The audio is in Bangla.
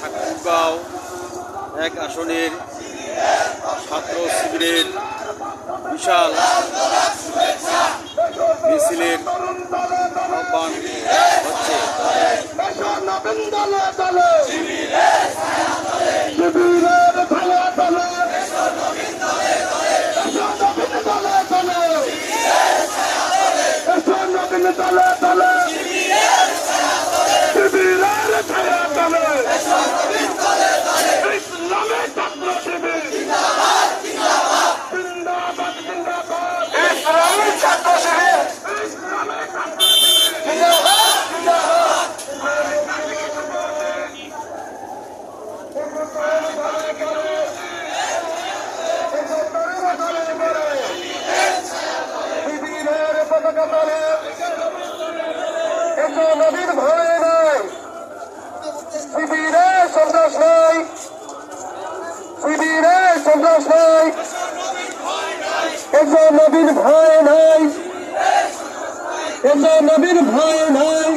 ঠাকুরগাঁও 1 আসনের ছাত্র শিবিরের বিশাল মিছিলের আহ্বান হচ্ছে। নবীন ভয় নাই, শিবিরে সন্ত্রাস নাই, শিবিরে সন্ত্রাস নাই, একজন নবীন ভয় নাই, একজন নবীন ভয় নাই।